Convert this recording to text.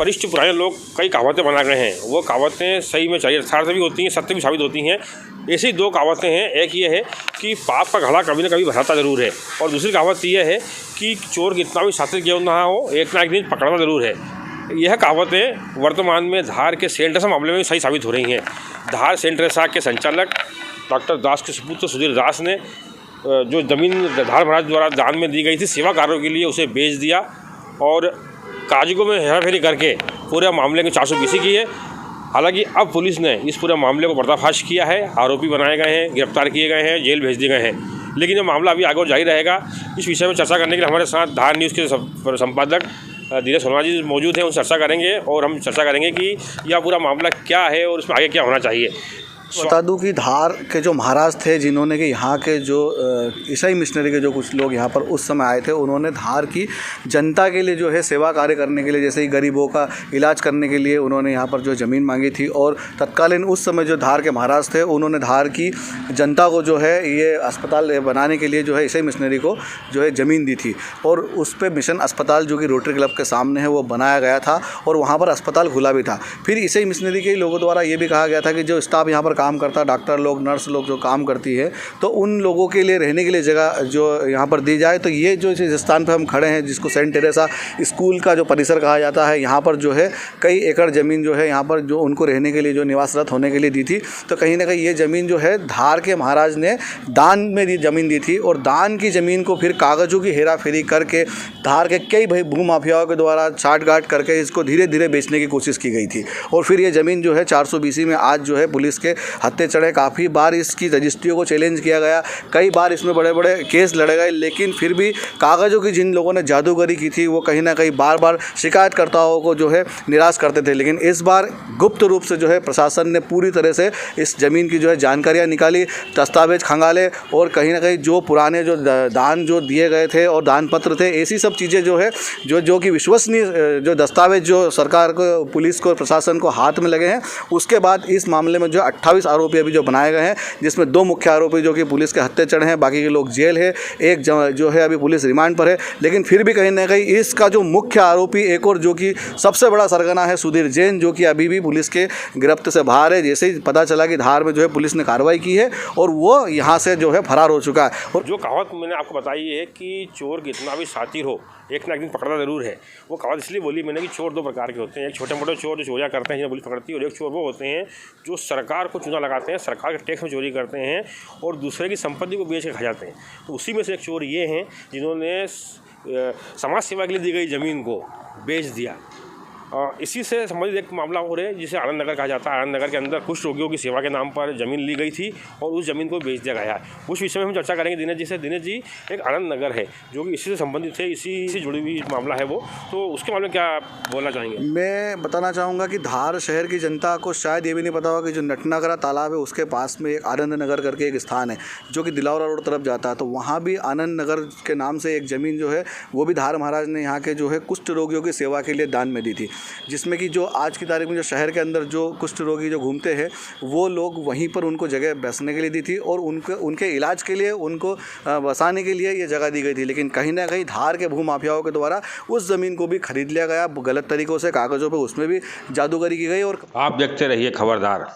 वरिष्ठ पुराने लोग कई कहावतें बना गए हैं, वो कहावतें सही में चाहिए यथार्थ भी होती हैं, सत्य भी साबित होती हैं। ऐसी दो कहावतें हैं, एक ये है कि पाप का घड़ा कभी ना कभी भराता ज़रूर है, और दूसरी कहावत ये है कि चोर कितना भी शातिर क्यों ना हो, एक ना एक दिन पकड़ना ज़रूर है। यह कहावतें वर्तमान में धार के सेंट टेरेसा मामले में सही साबित हो रही हैं। धार सेंट टेरेसा के संचालक डॉक्टर दास के सुपुत्र सुधीर दास ने जो ज़मीन धार महाराज द्वारा दान में दी गई थी सेवा कार्यों के लिए, उसे बेच दिया और कागजों में हेराफेरी करके पूरे मामले की 420 की है। हालांकि अब पुलिस ने इस पूरे मामले को पर्दाफाश किया है, आरोपी बनाए गए हैं, गिरफ्तार किए गए हैं, जेल भेज दिए गए हैं। लेकिन ये मामला अभी आगे और जारी रहेगा। इस विषय में चर्चा करने के लिए हमारे साथ धार न्यूज़ के संपादक धीरज सोनवाल जी मौजूद हैं, उनसे चर्चा करेंगे और हम चर्चा करेंगे कि यह पूरा मामला क्या है और उसमें आगे क्या होना चाहिए। बता दूं कि धार के जो महाराज थे, जिन्होंने कि यहाँ के जो ईसाई मिशनरी के जो कुछ लोग यहाँ पर उस समय आए थे, उन्होंने धार की जनता के लिए जो है सेवा कार्य करने के लिए, जैसे ही गरीबों का इलाज करने के लिए उन्होंने यहाँ पर जो ज़मीन मांगी थी। और तत्कालीन उस समय जो धार के महाराज थे, उन्होंने धार की जनता को जो है ये अस्पताल बनाने के लिए जो है ईसाई मिशनरी को जो है ज़मीन दी थी, और उस पर मिशन अस्पताल जो कि रोटरी क्लब के सामने है वो बनाया गया था, और वहाँ पर अस्पताल खुला भी था। फिर ईसाई मिशनरी के लोगों द्वारा ये भी कहा गया था कि जो स्टाफ यहाँ पर काम करता, डॉक्टर लोग, नर्स लोग जो काम करती है, तो उन लोगों के लिए रहने के लिए जगह जो यहाँ पर दी जाए। तो ये जो जिस स्थान पर हम खड़े हैं, जिसको सेंट टेरेसा स्कूल का जो परिसर कहा जाता है, यहाँ पर जो है कई एकड़ ज़मीन जो है यहाँ पर जो उनको रहने के लिए, जो निवासरत होने के लिए दी थी। तो कहीं ना कहीं ये ज़मीन जो है धार के महाराज ने दान में ज़मीन दी थी, और दान की ज़मीन को फिर कागज़ों की हेरा फेरी करके धार के कई भाई भूमाफियाओं के द्वारा छाट गाट करके इसको धीरे धीरे बेचने की कोशिश की गई थी। और फिर ये ज़मीन जो है 420 में आज जो है पुलिस के हत्थे चढ़े। काफ़ी बार इसकी रजिस्ट्रियों को चैलेंज किया गया, कई बार इसमें बड़े बड़े केस लड़े गए, लेकिन फिर भी कागज़ों की जिन लोगों ने जादूगरी की थी वो कहीं ना कहीं बार बार शिकायतकर्ताओं को जो है निराश करते थे। लेकिन इस बार गुप्त रूप से जो है प्रशासन ने पूरी तरह से इस ज़मीन की जो है जानकारियाँ निकाली, दस्तावेज खंगाले, और कहीं ना कहीं जो पुराने जो दान जो दिए गए थे और दान पत्र थे, ऐसी सब चीज़ें जो है जो कि विश्वसनीय जो दस्तावेज जो सरकार को, पुलिस को, प्रशासन को हाथ में लगे हैं। उसके बाद इस मामले में जो 28 आरोपी अभी जो बनाए गए हैं, जिसमें 2 मुख्य आरोपी जो कि पुलिस के हत्थे चढ़े हैं, बाकी के लोग जेल है, एक जो है अभी पुलिस रिमांड पर है। लेकिन फिर भी कहीं ना कहीं इसका जो मुख्य आरोपी एक और जो कि सबसे बड़ा सरगना है, सुधीर जैन, जो कि अभी भी पुलिस के गिरफ्त से बाहर है। जैसे ही पता चला कि धार में जो है पुलिस ने कार्रवाई की है और वो यहाँ से जो है फरार हो चुका है। और जो कहावत मैंने आपको बताई है कि चोर कितना भी शातिर हो, एक ना एक दिन पकड़ना ज़रूर है, वो कहावत इसलिए बोली मैंने कि चोर 2 प्रकार के होते हैं। एक छोटे मोटे चोर जो चोरियाँ करते हैं, जिन्हें पुलिस पकड़ती है, और एक चोर वो होते हैं जो सरकार को चूना लगाते हैं, सरकार के टैक्स में चोरी करते हैं और दूसरे की संपत्ति को बेच के खा जाते हैं। तो उसी में से एक चोर ये हैं जिन्होंने समाज सेवा के लिए दी गई ज़मीन को बेच दिया। इसी से संबंधित एक मामला हो रहा है जिसे आनंद नगर कहा जाता है। आनंद नगर के अंदर कुछ रोगियों की सेवा के नाम पर ज़मीन ली गई थी और उस ज़मीन को बेच दिया गया है। उस विषय में हम चर्चा करेंगे दिनेश जी से। दिनेश जी, एक आनंद नगर है जो कि इसी से संबंधित है, इसी से जुड़ी हुई मामला है वो, तो उसके मामले में क्या बोलना चाहेंगे? मैं बताना चाहूँगा कि धार शहर की जनता को शायद ये भी नहीं पता होगा कि जो नटनागरा तालाब है उसके पास में एक आनंद नगर करके एक स्थान है जो कि दिलावरा रोड तरफ जाता है। तो वहाँ भी आनंद नगर के नाम से एक ज़मीन जो है वो भी धार महाराज ने यहाँ के जो है कुष्ठ रोगियों की सेवा के लिए दान में दी थी, जिसमें कि जो आज की तारीख में जो शहर के अंदर जो कुष्ठ रोगी जो घूमते हैं वो लोग वहीं पर उनको जगह बसने के लिए दी थी और उनके इलाज के लिए, उनको बसाने के लिए ये जगह दी गई थी। लेकिन कहीं ना कहीं धार के भूमाफियाओं के द्वारा उस ज़मीन को भी खरीद लिया गया गलत तरीक़ों से, कागज़ों पर उसमें भी जादूगरी की गई। और आप देखते रहिए खबरदार।